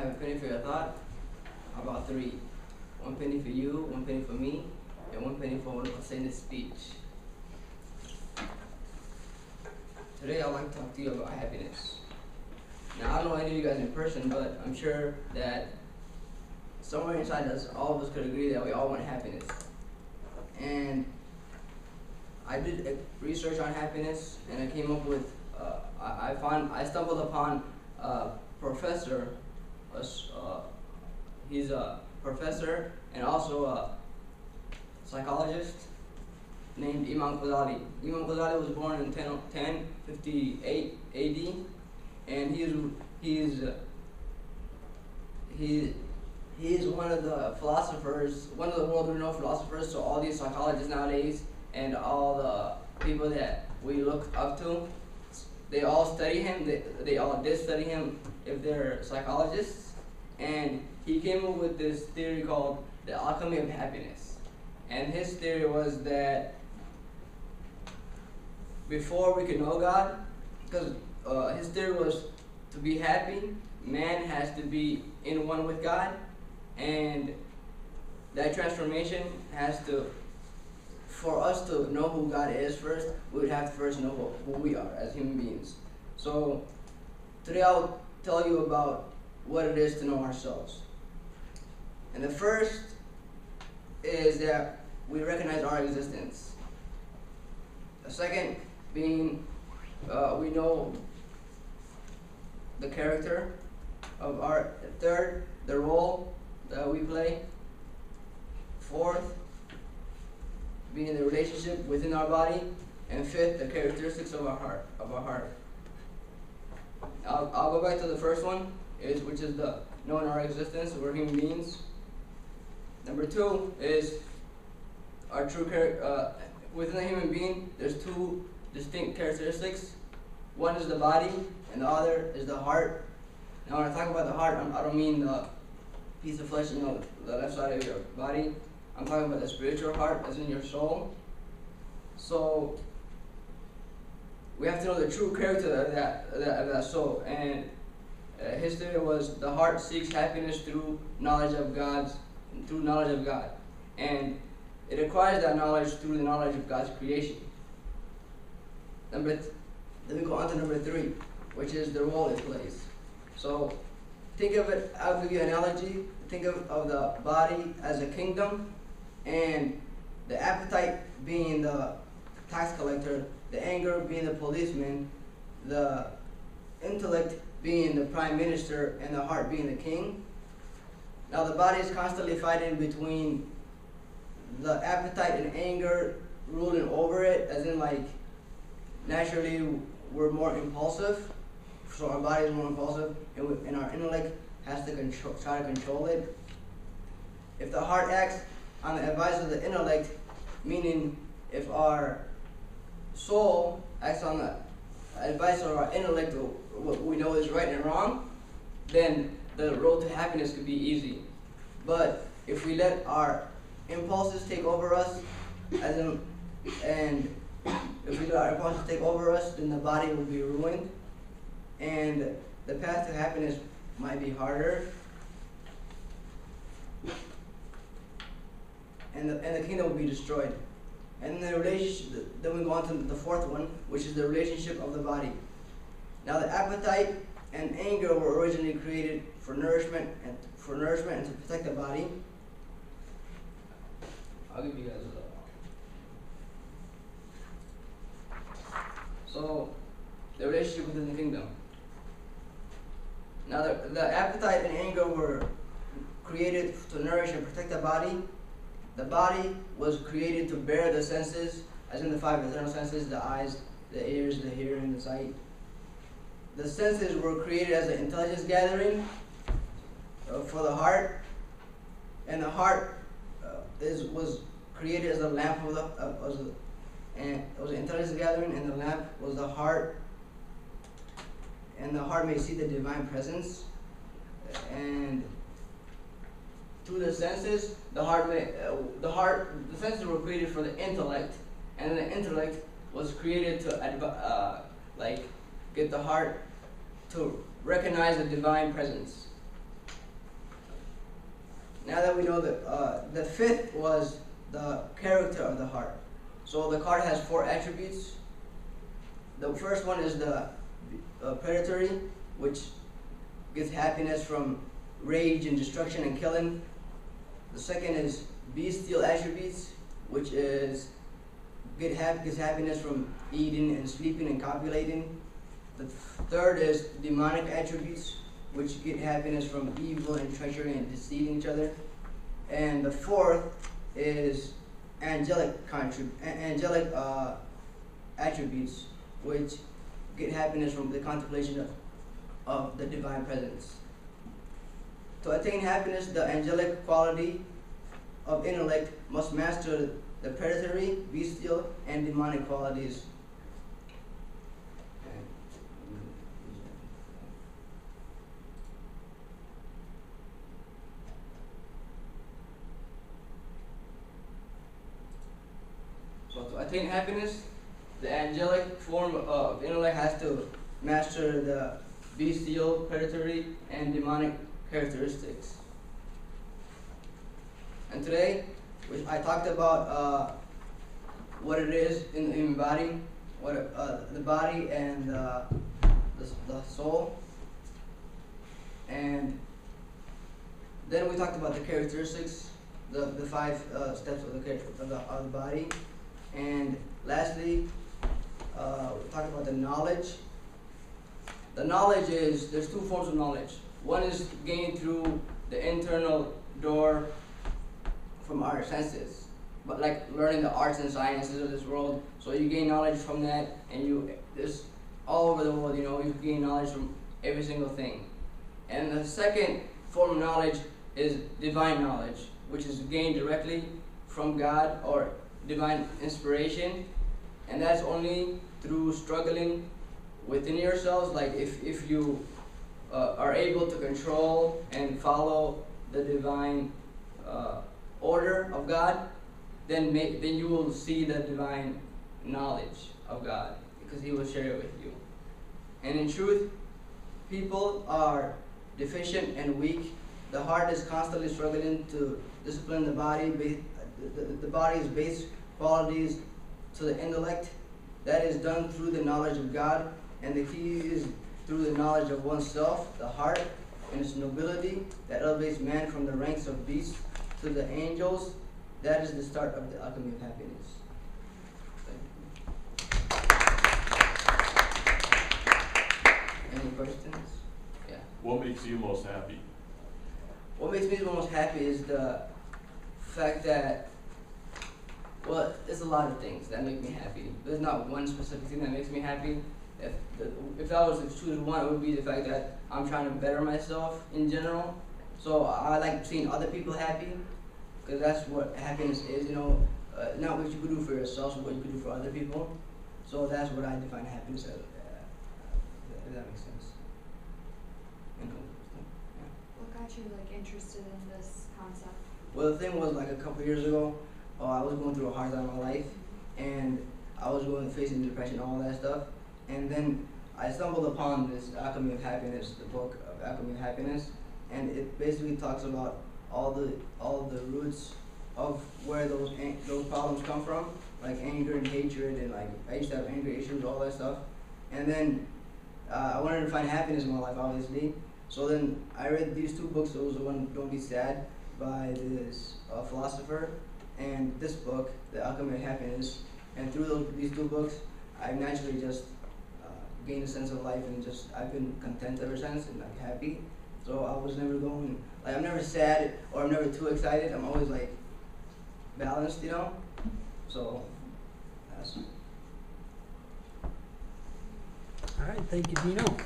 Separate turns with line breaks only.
have a penny for your thought. How about three? One penny for you, one penny for me, and one penny for Dino Speech. Today I'd like to talk to you about happiness. Now I don't know any of you guys in person, but I'm sure that somewhere inside us, all of us could agree that we all want happiness. And I did research on happiness, and I came up with, I stumbled upon a professor, he's a professor and also a psychologist named Imam Ghazali. Imam Ghazali was born in 1058 AD, and he is one of the philosophers, one of the world-renowned philosophers. So all these psychologists nowadays and all the people that we look up to, they all study him. They all did study him if they're psychologists. And he came up with this theory called the alchemy of happiness. And his theory was that before we could know God, because his theory was to be happy, man has to be in one with God, and that transformation has to, for us to know who God is first, we would have to first know who we are as human beings. So today I'll tell you about what it is to know ourselves. And the first is that we recognize our existence. The second being we know the character of our, third, the role that we play. Fourth, being the relationship within our body. And fifth, the characteristics of our heart. I'll go back to the first one, which is the knowing our existence. We're human beings. Number two is our true character. Within a human being, there's two distinct characteristics. One is the body, and the other is the heart. Now, when I talk about the heart, I don't mean the piece of flesh, the left side of your body. I'm talking about the spiritual heart, as in your soul. So we have to know the true character of that soul. And his theory was the heart seeks happiness through knowledge of God, and it acquires that knowledge through the knowledge of God's creation. Then we go on to number three, which is the role it plays. So think of it, I'll give you an analogy. Think of the body as a kingdom, and the appetite being the tax collector, the anger being the policeman, the intellect being the prime minister, and the heart being the king. Now the body is constantly fighting between the appetite and anger ruling over it, as in like naturally we're more impulsive, so our body is more impulsive, and our intellect has to try to control it. If the heart acts on the advice of the intellect, meaning if our soul acts on the advice of our intellect, what we know is right and wrong, then the road to happiness could be easy. But if we let our impulses take over us, and if we let our impulses take over us, then the body will be ruined, and the path to happiness might be harder, and the kingdom will be destroyed. And the relationship, then we go on to the fourth one, which is the relationship of the body. Now the appetite and anger were originally created for nourishment and to protect the body. I'll give you guys so the relationship within the kingdom. Now the appetite and anger were created to nourish and protect the body. The body was created to bear the senses, as in the five external senses: the eyes, the ears, the hearing, the sight. The senses were created as an intelligence gathering for the heart, and the heart was created as a lamp and it was an intelligence gathering, and the lamp was the heart, and the heart may see the divine presence. And through the senses, the senses were created for the intellect, and the intellect was created to get the heart to recognize the divine presence. we know that the fifth was the character of the heart. So the heart has 4 attributes. The first one is the predatory, which gets happiness from rage and destruction and killing. The second is bestial attributes, which is gets happiness from eating and sleeping and copulating. The third is demonic attributes, which get happiness from evil and treachery and deceiving each other. And the fourth is angelic attributes, which get happiness from the contemplation of the divine presence. To attain happiness, the angelic quality of intellect must master the predatory, bestial, and demonic qualities. So to attain happiness, the angelic form of intellect has to master the bestial, predatory, and demonic characteristics. And today, I talked about what it is in the human body, the body and the soul, and then we talked about the characteristics, the 5 steps of the body, and lastly, we talked about the knowledge. The knowledge is, there's 2 forms of knowledge. One is gained through the internal door from our senses, but like learning the arts and sciences of this world. So you gain knowledge from that, and there's all over the world, you gain knowledge from every single thing. And the second form of knowledge is divine knowledge, which is gained directly from God or divine inspiration, and that's only through struggling within yourselves. Like if you are able to control and follow the divine order of God, then you will see the divine knowledge of God, because He will share it with you. And in truth, people are deficient and weak. The heart is constantly struggling to discipline the body. The body's base qualities to the intellect. That is done through the knowledge of God, and the key is through the knowledge of oneself, the heart, and its nobility that elevates man from the ranks of beasts to the angels. That is the start of the alchemy of happiness. Any questions? Yeah.
What makes you most happy?
What makes me the most happy is the fact that, well, there's a lot of things that make me happy. There's not one specific thing that makes me happy. If I was to choose one, it would be the fact that I'm trying to better myself in general. So I like seeing other people happy, because that's what happiness is, not what you can do for yourself, but what you can do for other people. So that's what I define happiness as, if that makes sense.
What got you interested in this concept?
Well, the thing was, a couple years ago, I was going through a hard time in my life, and I was facing depression, all that stuff. And then I stumbled upon this Alchemy of Happiness, the book of Alchemy of Happiness, and it basically talks about all the roots of where those problems come from, like anger and hatred, and I used to have anger issues, all that stuff. And then I wanted to find happiness in my life, obviously. So then I read these 2 books. It was the one, Don't Be Sad, by this philosopher, and this book, The Alchemy of Happiness. And through these 2 books, I naturally just gained a sense of life, and I've been content ever since, and happy. So I was never I'm never sad, or I'm never too excited. I'm always balanced, So that's.
All right, thank you, Dino.